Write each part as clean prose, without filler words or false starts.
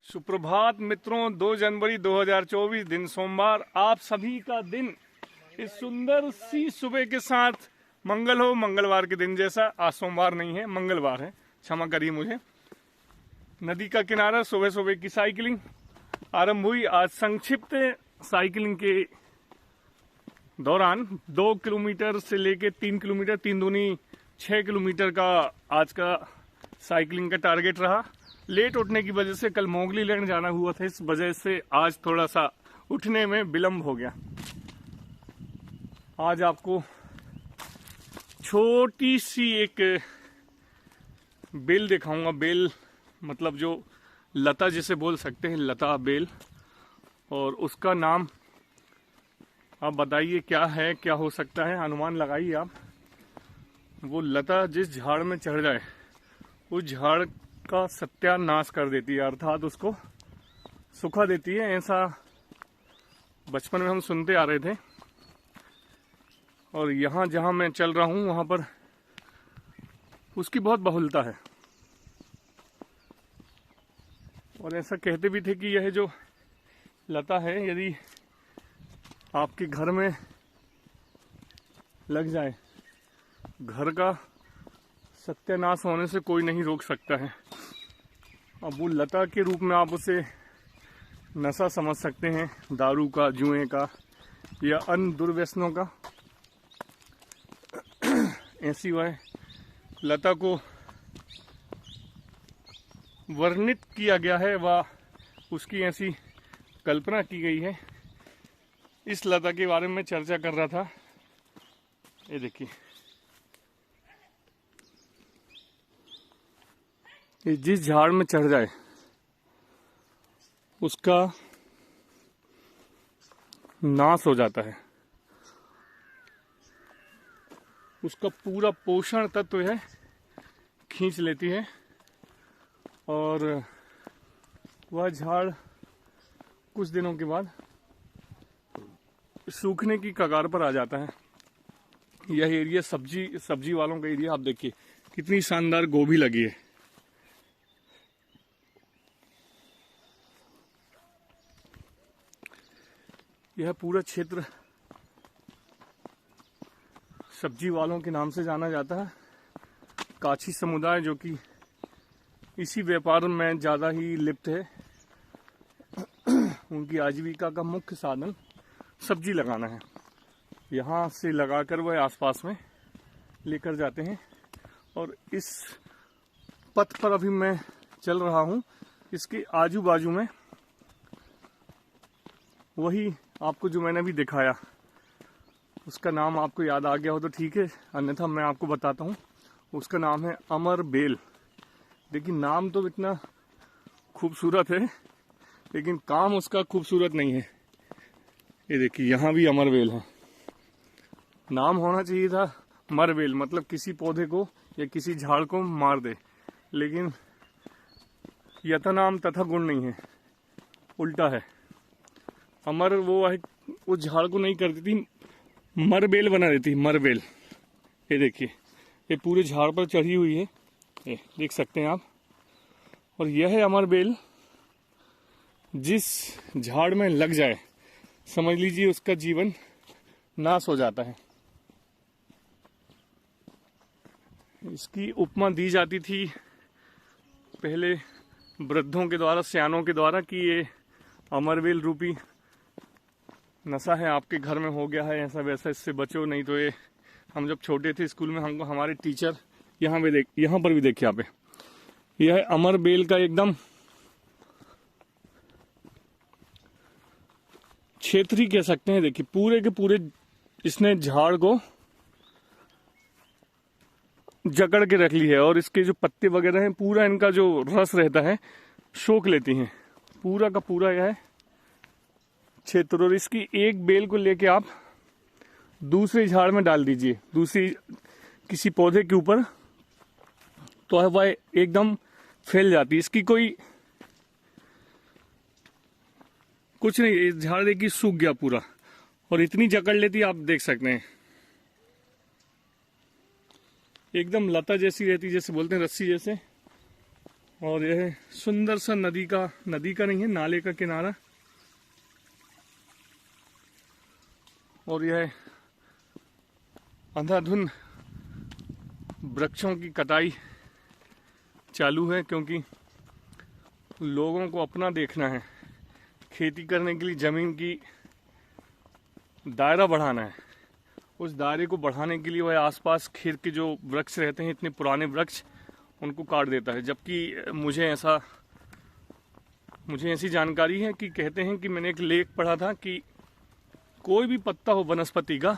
सुप्रभात मित्रों, 2 जनवरी 2024 दिन सोमवार। आप सभी का दिन इस सुंदर सी सुबह के साथ मंगल हो। मंगलवार के दिन जैसा। आज सोमवार नहीं है, मंगलवार है, क्षमा करिए मुझे। नदी का किनारा, सुबह सुबह की साइकिलिंग आरंभ हुई। आज संक्षिप्त साइकिलिंग के दौरान 2 किलोमीटर से लेके 3 किलोमीटर, 3 दूनी 6 किलोमीटर का आज का साइकिलिंग का टारगेट रहा। लेट उठने की वजह से कल मोगली लैंड जाना हुआ था, इस वजह से आज थोड़ा सा उठने में विलंब हो गया। आज आपको छोटी सी एक बेल दिखाऊंगा। बेल मतलब जो लता जिसे बोल सकते हैं, लता बेल। और उसका नाम आप बताइए क्या है, क्या हो सकता है, अनुमान लगाइए आप। वो लता जिस झाड़ में चढ़ जाए उस झाड़ का सत्यानाश कर देती है, अर्थात उसको सुखा देती है। ऐसा बचपन में हम सुनते आ रहे थे। और यहाँ जहाँ मैं चल रहा हूँ वहाँ पर उसकी बहुत बहुलता है। और ऐसा कहते भी थे कि यह जो लता है, यदि आपके घर में लग जाए, घर का सत्यानाश होने से कोई नहीं रोक सकता है। अब वो लता के रूप में आप उसे नशा समझ सकते हैं, दारू का, जुए का या अन्य दुर्व्यसनों का। ऐसी वह लता को वर्णित किया गया है, व उसकी ऐसी कल्पना की गई है। इस लता के बारे में चर्चा कर रहा था। ये देखिए, जिस झाड़ में चढ़ जाए उसका नाश हो जाता है। उसका पूरा पोषण तत्व है खींच लेती है और वह झाड़ कुछ दिनों के बाद सूखने की कगार पर आ जाता है। यह एरिया सब्जी वालों का एरिया। आप देखिए कितनी शानदार गोभी लगी है। यह पूरा क्षेत्र सब्जी वालों के नाम से जाना जाता है। काछी समुदाय जो कि इसी व्यापार में ज़्यादा ही लिप्त है, उनकी आजीविका का मुख्य साधन सब्जी लगाना है। यहाँ से लगाकर वह आसपास में लेकर जाते हैं। और इस पथ पर अभी मैं चल रहा हूँ, इसके आजू बाजू में वही आपको जो मैंने अभी दिखाया, उसका नाम आपको याद आ गया हो तो ठीक है, अन्यथा मैं आपको बताता हूँ। उसका नाम है अमर बेल। देखिए नाम तो इतना खूबसूरत है, लेकिन काम उसका खूबसूरत नहीं है। ये देखिए यहाँ भी अमर बेल है। नाम होना चाहिए था मर बेल, मतलब किसी पौधे को या किसी झाड़ को मार दे, लेकिन यथा नाम तथा गुण नहीं है, उल्टा है। अमर वो है, उस झाड़ को नहीं कर देती, मरबेल बना देती, मरबेल। ये देखिए ये पूरे झाड़ पर चढ़ी हुई है, ये देख सकते हैं आप। और यह है अमरबेल। जिस झाड़ में लग जाए समझ लीजिए उसका जीवन नाश हो जाता है। इसकी उपमा दी जाती थी पहले वृद्धों के द्वारा, सयानों के द्वारा, कि ये अमरबेल रूपी नशा है, आपके घर में हो गया है ऐसा वैसा, इससे बचो, नहीं तो ये। हम जब छोटे थे स्कूल में, हमको हमारे टीचर यहाँ पर भी देखिए, यहाँ पे यह है अमरबेल का एकदम क्षेत्र ही कह सकते हैं। देखिए पूरे के पूरे इसने झाड़ को जकड़ के रख ली है। और इसके जो पत्ते वगैरह हैं, पूरा इनका जो रस रहता है सोख लेती हैं, पूरा का पूरा यह क्षेत्र। और इसकी एक बेल को लेके आप दूसरे झाड़ में डाल दीजिए, दूसरी किसी पौधे के ऊपर, तो वह एकदम फैल जाती है। इसकी कोई कुछ नहीं, इस झाड़ देखिए सूख गया पूरा, और इतनी जकड़ लेती आप देख सकते हैं। एकदम लता जैसी रहती, जैसे बोलते हैं रस्सी जैसे। और यह सुंदर सा नदी का नहीं है, नाले का किनारा। और यह अंधाधुंध वृक्षों की कटाई चालू है, क्योंकि लोगों को अपना देखना है। खेती करने के लिए ज़मीन की दायरा बढ़ाना है। उस दायरे को बढ़ाने के लिए वह आसपास खेत के जो वृक्ष रहते हैं, इतने पुराने वृक्ष, उनको काट देता है। जबकि मुझे ऐसी जानकारी है कि कहते हैं कि मैंने एक लेख पढ़ा था कि कोई भी पत्ता हो वनस्पति का,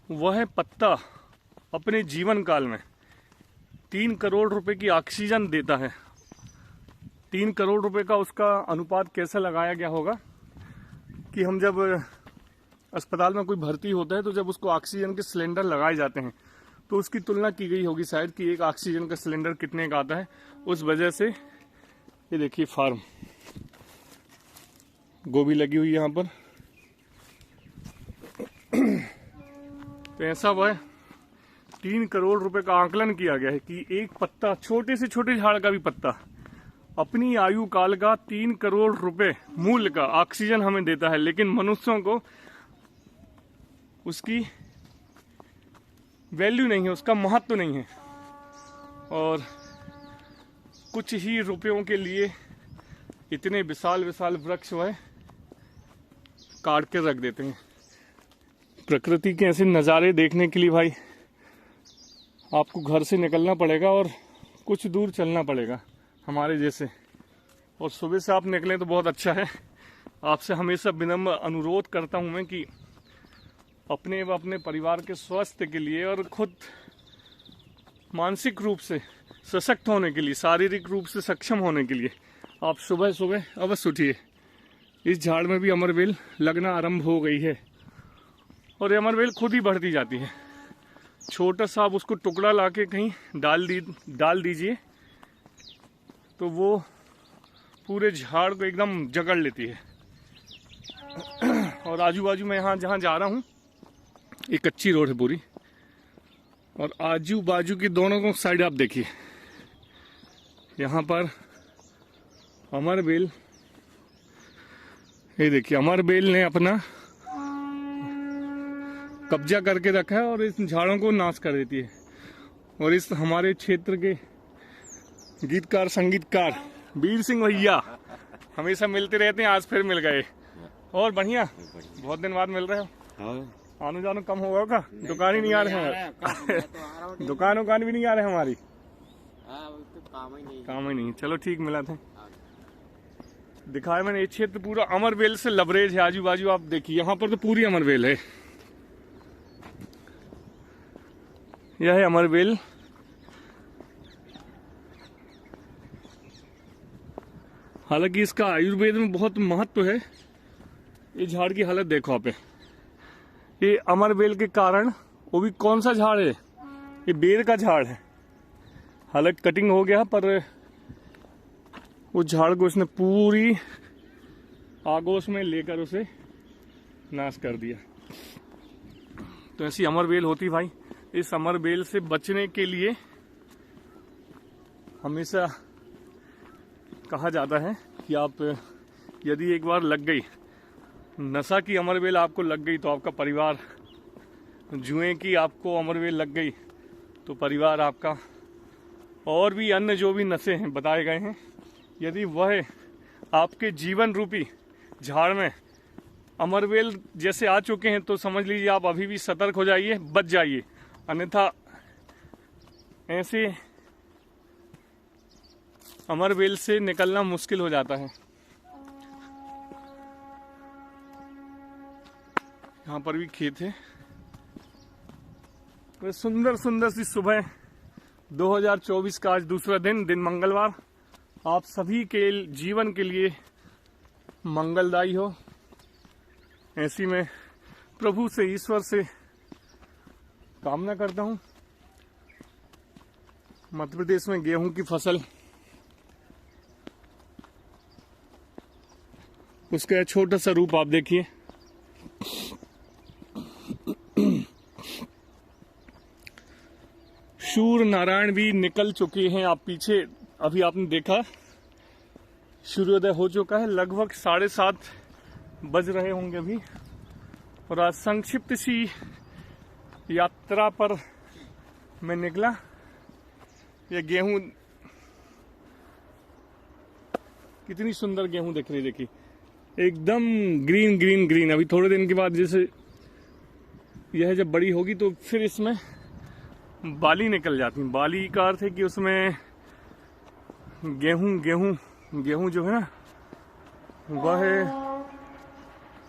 वह पत्ता अपने जीवन काल में 3 करोड़ रुपए की ऑक्सीजन देता है। 3 करोड़ रुपए का उसका अनुपात कैसा लगाया गया होगा कि हम जब अस्पताल में कोई भर्ती होता है तो जब उसको ऑक्सीजन के सिलेंडर लगाए जाते हैं तो उसकी तुलना की गई होगी शायद कि एक ऑक्सीजन का सिलेंडर कितने का आता है। उस वजह से ये देखिए फार्म, गोभी लगी हुई है यहाँ पर। तो ऐसा वह 3 करोड़ रुपए का आंकलन किया गया है कि एक पत्ता, छोटे से छोटे झाड़ का भी पत्ता, अपनी आयु काल का 3 करोड़ रुपए मूल्य का ऑक्सीजन हमें देता है। लेकिन मनुष्यों को उसकी वैल्यू नहीं है, उसका महत्व नहीं है, और कुछ ही रुपयों के लिए इतने विशाल विशाल वृक्ष वह काट के रख देते हैं। प्रकृति के ऐसे नज़ारे देखने के लिए भाई आपको घर से निकलना पड़ेगा और कुछ दूर चलना पड़ेगा हमारे जैसे। और सुबह से आप निकलें तो बहुत अच्छा है। आपसे हमेशा विनम्र अनुरोध करता हूं मैं कि अपने व अपने परिवार के स्वास्थ्य के लिए और खुद मानसिक रूप से सशक्त होने के लिए, शारीरिक रूप से सक्षम होने के लिए आप सुबह सुबह अवश्य उठिए। इस झाड़ में भी अमरबेल लगना आरंभ हो गई है और ये अमरबेल खुद ही बढ़ती जाती है। छोटा सा आप उसको टुकड़ा लाके कहीं डाल दीजिए तो वो पूरे झाड़ को एकदम जकड़ लेती है। और आजू बाजू में यहाँ जहाँ जा रहा हूँ एक कच्ची रोड है पूरी, और आजू बाजू की दोनों को साइड आप देखिए, यहाँ पर अमरबेल, ये देखिए अमरबेल ने अपना कब्जा करके रखा है और इस झाड़ों को नाश कर देती है। और इस हमारे क्षेत्र के गीतकार संगीतकार वीर सिंह भैया हमेशा मिलते रहते हैं, आज फिर मिल गए। और बढ़िया, बहुत दिन बाद मिल रहे हो। आने जानो कम होगा का? दुकान ही नहीं आ रहे हमारे। दुकान भी नहीं आ रहे हमारी, काम ही नहीं। चलो ठीक, मिला थे। दिखाया मैंने, ये क्षेत्र पूरा अमरबेल से लबरेज है। आजू बाजू आप देखिए, यहाँ पर तो पूरी अमरबेल है। यह है अमरबेल। हालांकि इसका आयुर्वेद में बहुत महत्व है। ये झाड़ की हालत देखो आप, ये अमरबेल के कारण, वो भी कौन सा झाड़ है, ये बेर का झाड़ है। हालांकि कटिंग हो गया पर उस झाड़ को उसने पूरी आगोश में लेकर उसे नाश कर दिया। तो ऐसी अमरबेल होती भाई। इस अमरबेल से बचने के लिए हमेशा कहा जाता है कि आप यदि एक बार लग गई नशा की अमरबेल आपको लग गई तो आपका परिवार, जुए की आपको अमरबेल लग गई तो परिवार आपका, और भी अन्य जो भी नशे हैं बताए गए हैं, यदि वह आपके जीवन रूपी झाड़ में अमरबेल जैसे आ चुके हैं तो समझ लीजिए आप अभी भी सतर्क हो जाइए, बच जाइए। अन्यथा ऐसे अमरबेल से निकलना मुश्किल हो जाता है। यहाँ पर भी खेत है। तो सुंदर सुंदर सी सुबह 2024 का आज दूसरा दिन मंगलवार, आप सभी के जीवन के लिए मंगलदायी हो। ऐसी में प्रभु से, ईश्वर से कामना करता हूँ। मध्य प्रदेश में गेहूं की फसल, उसका छोटा सा रूप आप देखिए। शूर सूर्य नारायण भी निकल चुके हैं। आप पीछे अभी आपने देखा सूर्योदय हो चुका है, लगभग 7:30 बज रहे होंगे अभी। और आज संक्षिप्त सी यात्रा पर मैं निकला। ये गेहूं, कितनी सुंदर गेहूं दिख रही, देखिए एकदम ग्रीन ग्रीन ग्रीन। अभी थोड़े दिन के बाद जैसे यह जब बड़ी होगी तो फिर इसमें बाली निकल जाती है। बाली का अर्थ है कि उसमें गेहूं जो है ना वह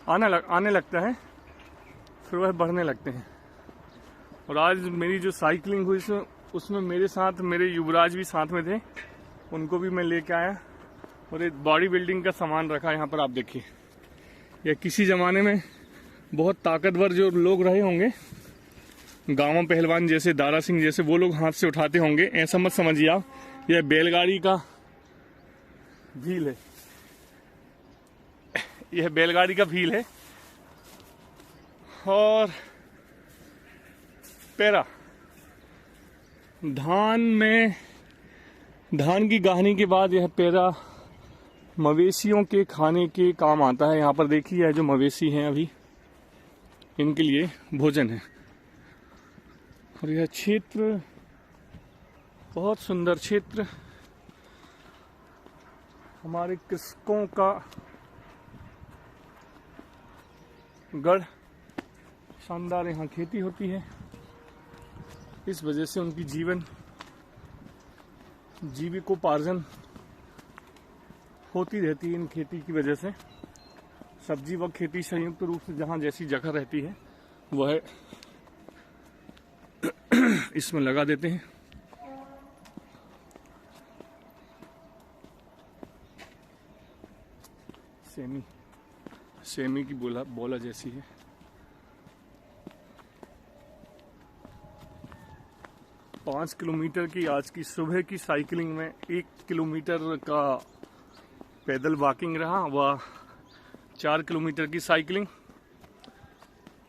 आने लगता है, फिर वह बढ़ने लगते हैं। और आज मेरी जो साइकिलिंग हुई उसमें मेरे साथ मेरे युवराज भी साथ में थे, उनको भी मैं लेके आया। और एक बॉडी बिल्डिंग का सामान रखा यहाँ पर, आप देखिए। यह किसी ज़माने में बहुत ताकतवर जो लोग रहे होंगे, गांव पहलवान जैसे दारा सिंह जैसे, वो लोग हाथ से उठाते होंगे। ऐसा मत समझिए आप, यह बैलगाड़ी का व्हील है, यह बैलगाड़ी का व्हील है। और पेरा धान की गाहनी के बाद यह पेरा मवेशियों के खाने के काम आता है। यहाँ पर देखिए, यह जो मवेशी हैं अभी, इनके लिए भोजन है। और यह क्षेत्र बहुत सुंदर क्षेत्र, हमारे कृषकों का गढ़। शानदार यहाँ खेती होती है, इस वजह से उनकी जीविकोपार्जन होती रहती है इन खेती की वजह से। सब्जी व खेती संयुक्त रूप से जहाँ जैसी जगह रहती है वह इसमें लगा देते हैं। सेमी की बोला जैसी है। पाँच किलोमीटर की आज की सुबह की साइकिलिंग में 1 किलोमीटर का पैदल वॉकिंग रहा, वह 4 किलोमीटर की साइकिलिंग।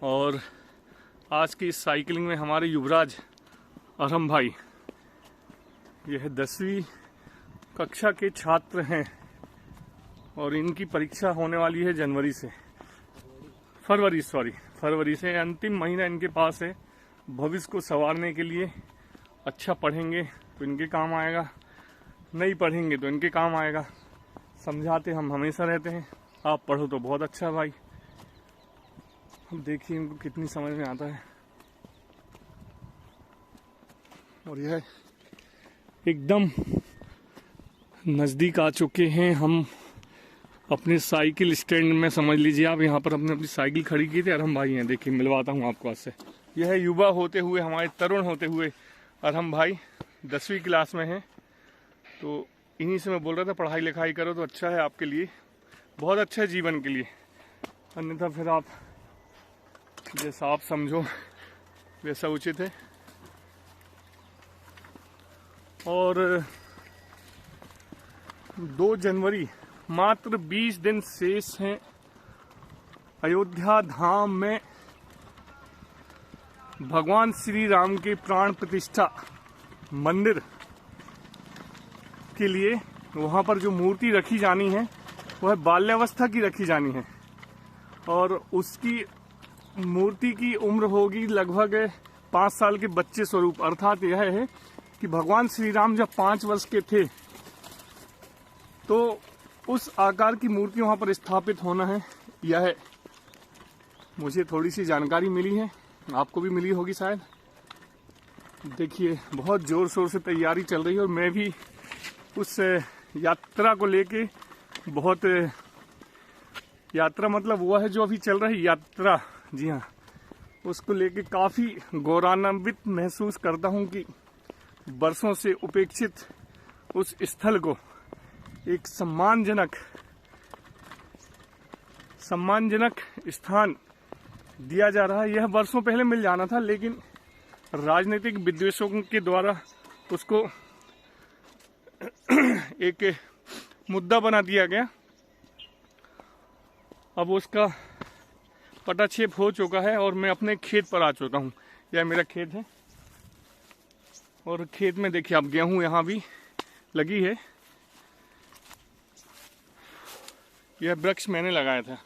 और आज की इस साइकिलिंग में हमारे युवराज अरहम भाई, यह 10वीं कक्षा के छात्र हैं और इनकी परीक्षा होने वाली है फरवरी से। अंतिम महीना इनके पास है। भविष्य को संवारने के लिए अच्छा पढ़ेंगे तो इनके काम आएगा, नहीं पढ़ेंगे तो इनके काम आएगा। समझाते हम हमेशा रहते हैं, आप पढ़ो तो बहुत अच्छा है भाई। हम देखिए इनको कितनी समझ में आता है। और यह एकदम नज़दीक आ चुके हैं हम अपने साइकिल स्टैंड में। समझ लीजिए आप, यहाँ पर हमने अपनी साइकिल खड़ी की थी। अरहम भाई हैं, देखिए मिलवाता हूँ आपको आज से। यह युवा होते हुए, हमारे तरुण होते हुए अरहम भाई 10वीं क्लास में हैं। तो इन्हीं से मैं बोल रहा था, पढ़ाई लिखाई करो तो अच्छा है आपके लिए, बहुत अच्छा है जीवन के लिए। अन्यथा फिर आप जैसा आप समझो वैसा उचित है। और 2 जनवरी, मात्र 20 दिन शेष हैं अयोध्या धाम में भगवान श्री राम के प्राण प्रतिष्ठा मंदिर के लिए। वहां पर जो मूर्ति रखी जानी है वह बाल्यावस्था की रखी जानी है, और उसकी मूर्ति की उम्र होगी लगभग 5 साल के बच्चे स्वरूप। अर्थात यह है कि भगवान श्री राम जब 5 वर्ष के थे तो उस आकार की मूर्ति वहां पर स्थापित होना है। यह मुझे थोड़ी सी जानकारी मिली है, आपको भी मिली होगी शायद। देखिए बहुत जोर शोर से तैयारी चल रही है, और मैं भी उस यात्रा को लेके बहुत, यात्रा मतलब वो है जो अभी चल रही यात्रा, जी हाँ, उसको लेके काफ़ी गौरवान्वित महसूस करता हूँ कि बरसों से उपेक्षित उस स्थल को एक सम्मानजनक स्थान दिया जा रहा है। यह वर्षों पहले मिल जाना था, लेकिन राजनीतिक विद्वेषों के द्वारा उसको एक मुद्दा बना दिया गया। अब उसका पटाक्षेप हो चुका है और मैं अपने खेत पर आ चुका हूँ। यह मेरा खेत है और खेत में देखिए आप, गेहूं यहाँ भी लगी है। यह वृक्ष मैंने लगाया था।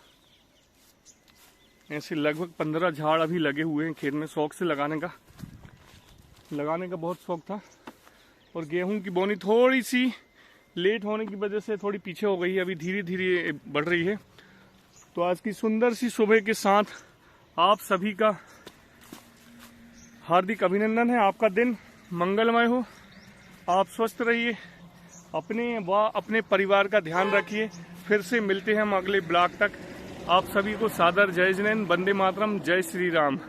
ऐसे लगभग 15 झाड़ अभी लगे हुए हैं खेत में। शौक से लगाने का बहुत शौक था। और गेहूं की बोनी थोड़ी सी लेट होने की वजह से थोड़ी पीछे हो गई है, अभी धीरे धीरे बढ़ रही है। तो आज की सुंदर सी सुबह के साथ आप सभी का हार्दिक अभिनंदन है। आपका दिन मंगलमय हो, आप स्वस्थ रहिए, अपने व अपने परिवार का ध्यान रखिए। फिर से मिलते हैं हम अगले ब्लॉग तक। आप सभी को सादर जय जिनेंद्र, वंदे मातरम, जय श्री राम।